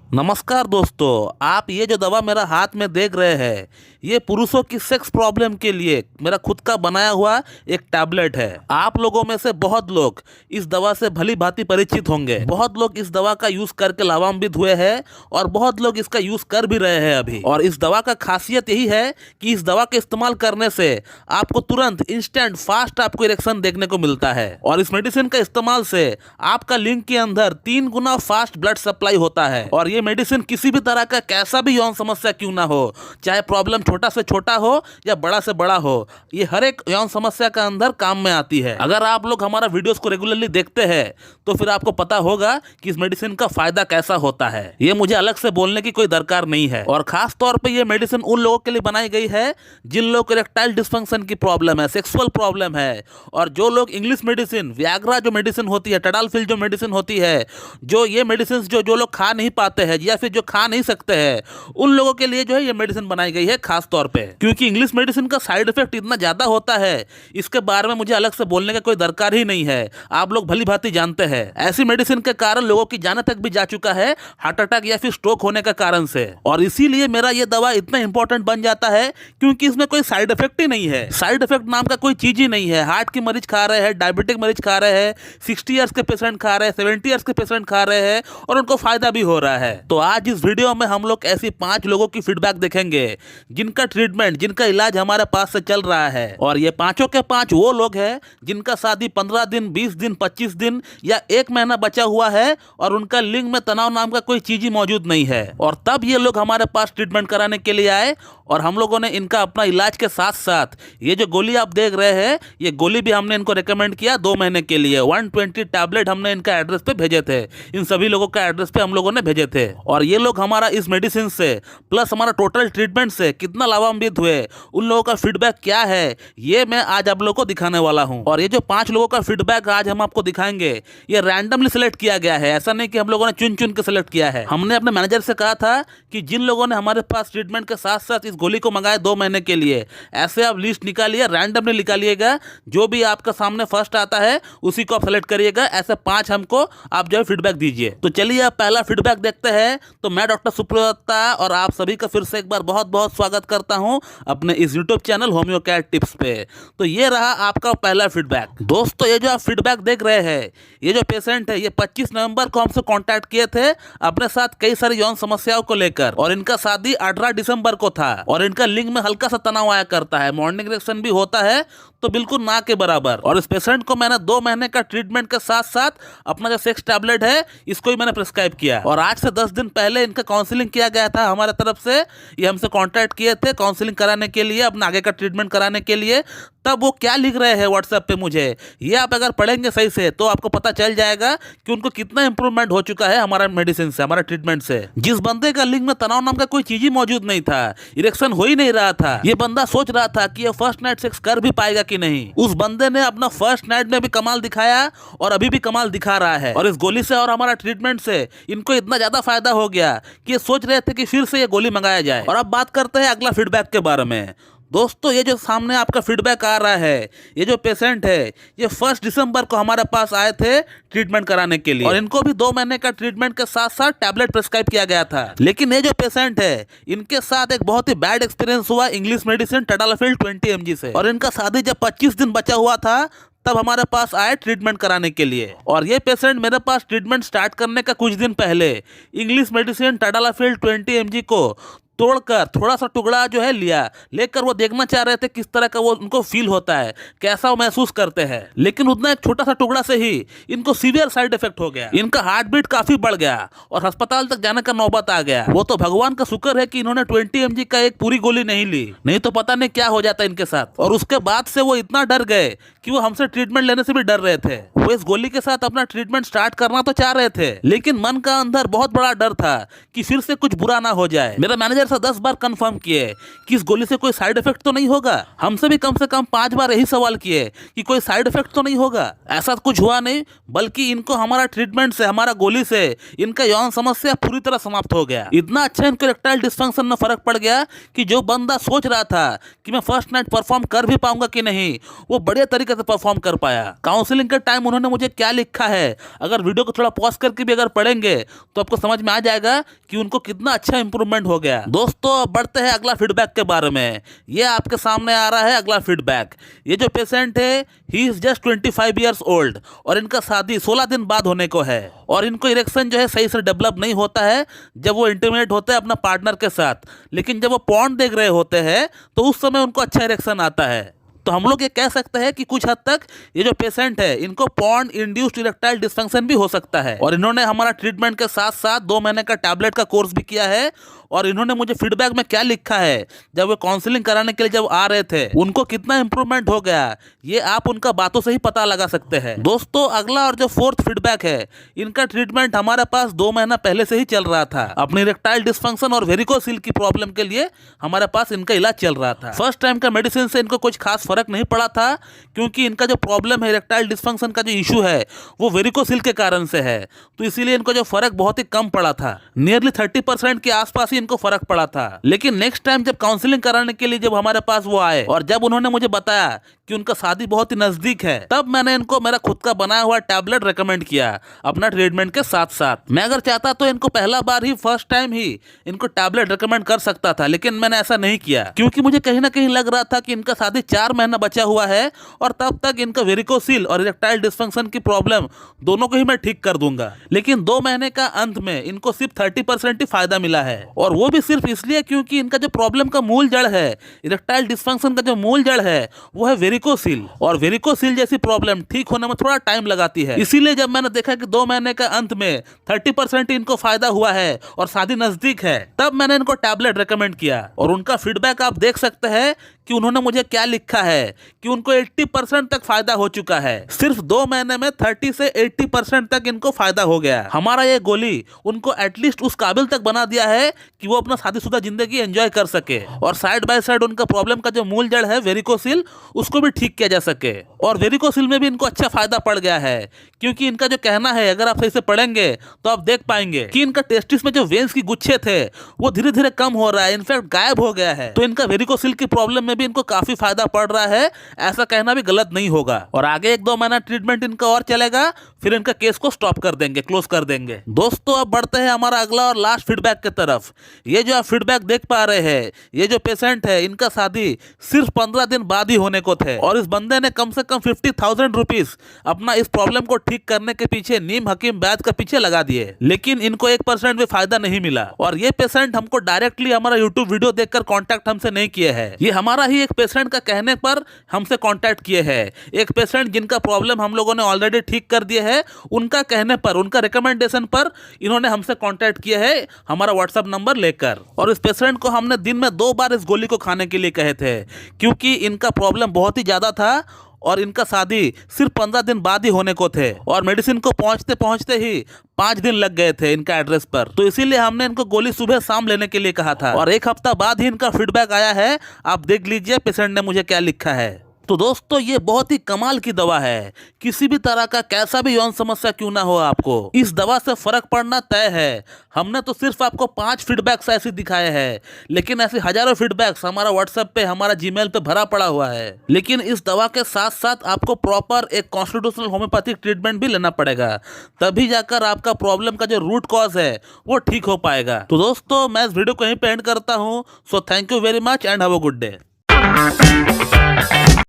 नमस्कार दोस्तों, आप ये जो दवा मेरा हाथ में देख रहे हैं ये पुरुषों की सेक्स प्रॉब्लम के लिए मेरा खुद का बनाया हुआ एक टैबलेट है। आप लोगों में से बहुत लोग इस दवा से भली भांति परिचित होंगे। बहुत लोग इस दवा का यूज करके लाभान्वित हुए हैं और बहुत लोग इसका यूज कर भी रहे हैं अभी। और इस दवा का खासियत यही है कि इस दवा का इस्तेमाल करने से आपको तुरंत इंस्टेंट फास्ट आपको इरेक्शन देखने को मिलता है। और इस मेडिसिन का इस्तेमाल से आपका लिंग के अंदर 3 गुना फास्ट ब्लड सप्लाई होता है। और ये मेडिसिन किसी भी तरह का कैसा भी यौन समस्या क्यों ना हो, चाहे प्रॉब्लम छोटा से छोटा हो या बड़ा से बड़ा हो, ये हर एक यौन समस्या का अंदर काम में आती है। अगर आप लोग हमारा वीडियोस को रेगुलरली देखते हैं तो फिर आपको पता होगा कि इस मेडिसिन का फायदा कैसा होता है। ये मुझे अलग से बोलने की कोई दरकार नहीं है। और खास तौर पे ये मेडिसिन उन लोगों के लिए बनाई गई है जिन लोगों को इरेक्टाइल डिस्फंक्शन की प्रॉब्लम है, सेक्सुअल प्रॉब्लम है। और जो लोग इंग्लिश मेडिसिन, वियाग्रा जो मेडिसिन होती है, टडालफिल जो मेडिसिन होती है, जो ये मेडिसिन जो लोग खा नहीं पाते हैं या फिर जो खा नहीं सकते हैं, उन लोगों के लिए जो है ये मेडिसिन बनाई गई है खास तौर पे। क्योंकि इंग्लिश मेडिसिन का साइड इफेक्ट इतना ज्यादा होता है, इसके बारे में मुझे अलग से बोलने का कोई दरकार ही नहीं है। आप लोग भली भांति जानते हैं। ऐसी मेडिसिन के कारण लोगों की जान तक भी जा चुका है, हार्ट अटैक या फिर स्ट्रोक होने के कारण से। और इसीलिए मेरा ये दवा इतना इंपॉर्टेंट बन जाता है क्योंकि इसमें कोई साइड इफेक्ट ही नहीं है। साइड इफेक्ट नाम का कोई चीज ही नहीं है। हार्ट के मरीज खा रहे हैं, डायबिटिक मरीज खा रहे हैं, 60 ईयर्स के पेशेंट खा रहे हैं, 70 ईयर्स के पेशेंट खा रहे हैं और उनको फायदा भी हो रहा है। तो आज इस वीडियो में हम लोग ऐसी 5 लोगों की फीडबैक देखेंगे जिनका ट्रीटमेंट, जिनका इलाज हमारे पास से चल रहा है। और ये पांचों के 5 वो लोग हैं जिनका शादी 15 दिन, 20 दिन, 25 दिन या 1 महीना बचा हुआ है और उनका लिंग में तनाव नाम का कोई चीज ही मौजूद नहीं है। और तब ये लोग हमारे पास ट्रीटमेंट कराने के लिए आए और हम लोगों ने इनका अपना इलाज के साथ साथ ये जो गोली आप देख रहे हैं, ये गोली भी हमने इनको रेकमेंड किया 2 महीने के लिए। 120 टैबलेट हमने इनका एड्रेस पे भेजे थे। इन सभी लोगों का एड्रेस पे हम लोगों ने भेजे थे। और ये लोग हमारा इस मेडिसिन से प्लस हमारा टोटल ट्रीटमेंट से कितना लाभान्वित हुए, उन लोगों का फीडबैक क्या है, ये मैं आज आप लोगों को दिखाने वाला हूं। और ये जो 5 लोगों का फीडबैक आज हम आपको दिखाएंगे, ये रैंडमली सिलेक्ट किया गया है। ऐसा नहीं कि हम लोगों ने चुन चुन के सिलेक्ट किया है। हमने अपने मैनेजर से कहा था कि जिन लोगों ने हमारे पास ट्रीटमेंट के साथ साथ इस गोली को मंगाया 2 महीने के लिए, ऐसे आप लिस्ट निकालिए, रैंडमली निकालिएगा। जो भी आपका सामने फर्स्ट आता है उसी को आप सेलेक्ट करिएगा। ऐसे 5 हमको आप जो है फीडबैक दीजिए। तो चलिए आप पहला फीडबैक देखते हैं। तो मैं डॉक्टर सुप्रदत्ता और आप सभी का फिर से एक बार बहुत बहुत स्वागत करता हूं अपने इस YouTube channel homeo care tips पे। तो ये रहा आपका पहला फीडबैक। दोस्तों, ये जो आप फीडबैक देख रहे हैं, ये जो पेशेंट है, ये 25 नवंबर को हमसे कांटेक्ट किए थे अपने साथ कई सारी यौन समस्याओं को लेकर। और इनका शादी 18 दिसंबर को था और इनका लिंग में हल्का सा तनाव आया करता है, मॉर्निंग इरेक्शन भी होता है तो बिल्कुल ना के बराबर। और इस पेशेंट को मैंने 2 महीने का ट्रीटमेंट के साथ साथ अपना जो सेक्स टैबलेट है इसको ही मैंने प्रिस्क्राइब किया। और आज से 10 दिन पहले इनका काउंसलिंग किया गया था हमारे तरफ से। ये हमसे कांटेक्ट किए थे काउंसलिंग कराने के लिए, अपना आगे का ट्रीटमेंट कराने के लिए। तब वो क्या लिख रहे हैं व्हाट्सएप पे मुझे, ये आप अगर पढ़ेंगे सही से तो आपको पता चल जाएगा कि उनको कितना इंप्रूवमेंट हो चुका है हमारा मेडिसिन से, हमारा ट्रीटमेंट से। जिस बंदे का लिंग में तनाव नाम का कोई चीज ही मौजूद नहीं था, इरेक्शन हो ही नहीं रहा था, ये बंदा सोच रहा था कि ये फर्स्ट नाइट सेक्स कर भी पाएगा कि नहीं, उस बंदे ने अपना फर्स्ट नाइट में भी कमाल दिखाया और अभी भी कमाल दिखा रहा है। और इस गोली से और हमारा ट्रीटमेंट से इनको इतना ज्यादा फायदा हो गया कि ये सोच रहे थे कि फिर से ये गोली मंगाया जाए। और अब बात करते हैं अगला फीडबैक के बारे में। दोस्तों, ये जो सामने आपका फीडबैक आ रहा है, ये जो पेशेंट है, ये 1 दिसंबर को हमारे पास आए थे ट्रीटमेंट कराने के लिए और इनको भी 2 महीने का ट्रीटमेंट के साथ साथ टैबलेट प्रिस्क्राइब किया गया था। लेकिन ये जो पेशेंट है, इनके साथ एक बहुत ही बैड एक्सपीरियंस हुआ इंग्लिश मेडिसिन टडालफिल 20 mg से। और इनका शादी जब 25 दिन बचा हुआ था तब हमारे पास आए ट्रीटमेंट कराने के लिए। और ये पेशेंट मेरे पास ट्रीटमेंट स्टार्ट करने का कुछ दिन पहले इंग्लिश मेडिसिन टडालफिल 20 mg को तोड़कर थोड़ा सा टुकड़ा जो है लेकर वो देखना चाह रहे थे किस तरह का वो उनको फील होता है, कैसा वो महसूस करते हैं। लेकिन उतना एक छोटा सा टुकड़ा से ही इनको सीवियर साइड इफेक्ट हो गया। इनका हार्ट बीट काफी बढ़ गया और अस्पताल तक जाने का नौबत आ गया। वो तो भगवान का शुक्र है कि इन्होंने 20 mg का एक पूरी गोली नहीं ली, नहीं तो पता नहीं क्या हो जाता इनके साथ। और उसके बाद से वो इतना डर गए कि वो हमसे ट्रीटमेंट लेने से भी डर रहे थे। वो इस गोली के साथ अपना ट्रीटमेंट स्टार्ट करना तो चाह रहे थे, लेकिन मन का अंदर बहुत बड़ा डर था कि फिर से कुछ बुरा ना हो जाए। मेरा मैनेजर से 10 बार कंफर्म किए कि इस गोली से कोई साइड इफेक्ट तो नहीं होगा। हमसे भी कम से कम 5 बार यही सवाल किए कि कोई साइड इफेक्ट तो नहीं होगा। ऐसा कुछ हुआ नहीं, बल्कि इनको हमारा ट्रीटमेंट से, हमारा गोली से इनका यौन समस्या पूरी तरह समाप्त हो गया। इतना अच्छा इनको इरेक्टाइल डिस्फंक्शन में फर्क पड़ गया कि जो बंदा सोच रहा था कि मैं फर्स्ट नाइट परफॉर्म कर भी पाऊंगा कि नहीं, वो बढ़िया तरीके से परफॉर्म कर पाया। काउंसलिंग के टाइम उन्होंने मुझे क्या लिखा है, अगर वीडियो को थोड़ा पॉज करके भी अगर पढ़ेंगे तो आपको समझ में आ जाएगा कि उनको कितना अच्छा इंप्रूवमेंट हो गया। दोस्तों अब बढ़ते हैं अगला फीडबैक के बारे में। ये आपके सामने आ रहा है अगला फीडबैक। ये जो पेशेंट है, he is just 25 years old और इनका शादी 16 दिन बाद होने को है और इनको इरेक्शन जो है सही से डेवलप नहीं होता है जब वो इंटीमेट होते हैं अपना पार्टनर के साथ, लेकिन जब वो पॉर्न देख रहे होते हैं तो उस समय उनको अच्छा इरेक्शन आता है। तो हम लोग ये कह सकते हैं कि कुछ हद तक ये जो पेशेंट है इनको पॉर्न इंड्यूस्ड इरेक्टाइल डिस्फंक्शन भी हो सकता है। और इन्होंने हमारा ट्रीटमेंट के साथ साथ 2 महीने का टैबलेट का कोर्स भी किया है। और इन्होंने मुझे फीडबैक में क्या लिखा है, जब वो काउंसलिंग कराने के लिए जब आ रहे थे उनको कितना इंप्रूवमेंट हो गया, ये आप उनका बातों से ही पता लगा सकते हैं। दोस्तों अगला और जो 4th फीडबैक है, इनका ट्रीटमेंट हमारे पास 2 महीना पहले से ही चल रहा था। अपनी इरेक्टाइल डिस्फंक्शन और वेरिकोसिल की प्रॉब्लम के लिए हमारे पास इनका इलाज चल रहा था। फर्स्ट टाइम का मेडिसिन से इनको कुछ खास फर्क नहीं पड़ा था, क्योंकि इनका जो प्रॉब्लम है, इरेक्टाइल डिस्फंक्शन का जो इशू है, वो वेरिकोसिल के कारण से है। तो इसीलिए इनको जो फर्क बहुत ही कम पड़ा था, नियरली 30% के आसपास इनको फर्क पड़ा था। लेकिन नेक्स्ट टाइम जब काउंसलिंग कराने के लिए जब हमारे पास वो आए और जब उन्होंने मुझे बताया कि उनका शादी बहुत ही नजदीक है, तब मैंने इनको मेरा खुद का बनाया हुआ टैबलेट रेकमेंड किया अपना ट्रीटमेंट के साथ साथ। मैं अगर चाहता तो इनको पहला बार ही, फर्स्ट टाइम ही इनको टैबलेट रेकमेंड कर सकता था, लेकिन मैंने ऐसा नहीं किया, क्योंकि मुझे कहीं ना कहीं लग रहा था कि इनका शादी 4 महीना बचा हुआ है और तब तक इनका वेरिकोसिल और इरेक्टाइल डिस्फंक्शन की प्रॉब्लम दोनों को ही मैं ठीक कर दूंगा। लेकिन 2 महीने का अंत में इनको सिर्फ 30% ही फायदा मिला है, और वो भी सिर्फ इसलिए क्योंकि इनका जो प्रॉब्लम का मूल जड़ है, इरेक्टाइल डिस्फंक्शन का जो मूल जड़ है, वो है वेरिकोसिल। और वेरिकोसिल जैसी प्रॉब्लम ठीक होने में थोड़ा टाइम लगाती है। इसीलिए जब मैंने देखा कि 2 महीने का अंत में 30% इनको फायदा हुआ है और शादी नजदीक है, तब मैंने इनको टैबलेट रेकमेंड किया। और उनका फीडबैक आप देख सकते हैं कि उन्होंने मुझे क्या लिखा है कि उनको 80% तक फायदा हो चुका है। सिर्फ 2 महीने में 30 से 80% तक इनको फायदा हो गया। हमारा ये गोली उनको एटलीस्ट उस काबिल तक बना दिया है कि वो अपना शादीशुदा जिंदगी एंजॉय कर सके, और साइड बाय साइड उनका प्रॉब्लम का जो मूल जड़ है वेरिकोसिल, उसको भी ठीक किया जा सके। और वेरिकोसिल में भी इनको अच्छा फायदा पड़ गया है, क्योंकि इनका जो कहना है, अगर आप सही से पढ़ेंगे तो आप देख पाएंगे कि इनका टेस्टिस में जो वेन्स की गुच्छे थे वो धीरे धीरे कम हो रहा है, इनफैक्ट गायब हो गया है। तो इनका वेरिकोसिल की प्रॉब्लम में भी इनको काफी फायदा पड़ रहा है, ऐसा कहना भी गलत नहीं होगा। और आगे 1-2 महीना ट्रीटमेंट इनका और चलेगा, फिर इनका केस को स्टॉप कर देंगे, क्लोज कर देंगे। दोस्तों अब बढ़ते हैं हमारा अगला और लास्ट फीडबैक की तरफ। ये जो आप फीडबैक देख पा रहे हैं, ये जो पेशेंट है, इनका शादी सिर्फ 15 दिन बाद ही होने को थे, और इस बंदे ने कम से कम 50,000 रुपीज अपना इस प्रॉब्लम को ठीक करने के पीछे, नीम हकीम वैद्य के पीछे लगा दिए, लेकिन इनको 1% भी फायदा नहीं मिला। और ये पेशेंट हमको डायरेक्टली हमारा यूट्यूब वीडियो देखकर कॉन्टैक्ट हमसे नहीं किए हैं, ये हमारा ही एक पेशेंट का कहने पर हमसे कांटेक्ट किए हैं। एक पेशेंट जिनका प्रॉब्लम हम लोगों ने ऑलरेडी ठीक कर दिया है, उनका कहने पर, उनका रिकमेंडेशन पर इन्होंने हमसे कांटेक्ट किया है हमारा व्हाट्सएप नंबर लेकर। और इस पेशेंट को हमने दिन में 2 बार इस गोली को खाने के लिए कहे थे, क्योंकि इनका प्रॉब्लम बहुत ही ज्यादा था और इनका शादी सिर्फ 15 दिन बाद ही होने को थे, और मेडिसिन को पहुंचते पहुंचते ही 5 दिन लग गए थे इनका एड्रेस पर। तो इसीलिए हमने इनको गोली सुबह शाम लेने के लिए कहा था, और 1 हफ्ता बाद ही इनका फीडबैक आया है। आप देख लीजिए पेशेंट ने मुझे क्या लिखा है। तो दोस्तों ये बहुत ही कमाल की दवा है, किसी भी तरह का कैसा भी यौन समस्या क्यों ना हो, आपको इस दवा से फर्क पड़ना तय है। हमने तो सिर्फ आपको 5 फीडबैक्स ऐसे दिखाए हैं, लेकिन ऐसे हजारों फीडबैक्स हमारा व्हाट्सएप पे, हमारा जीमेल पे भरा पड़ा हुआ है। लेकिन इस दवा के साथ साथ आपको प्रॉपर एक कॉन्स्टिट्यूशनल होम्योपैथिक ट्रीटमेंट भी लेना पड़ेगा, तभी जाकर आपका प्रॉब्लम का जो रूट कॉज है वो ठीक हो पाएगा। तो दोस्तों मैं इस वीडियो को यहीं पे एंड करता हूँ। So thank you very much and have a good day.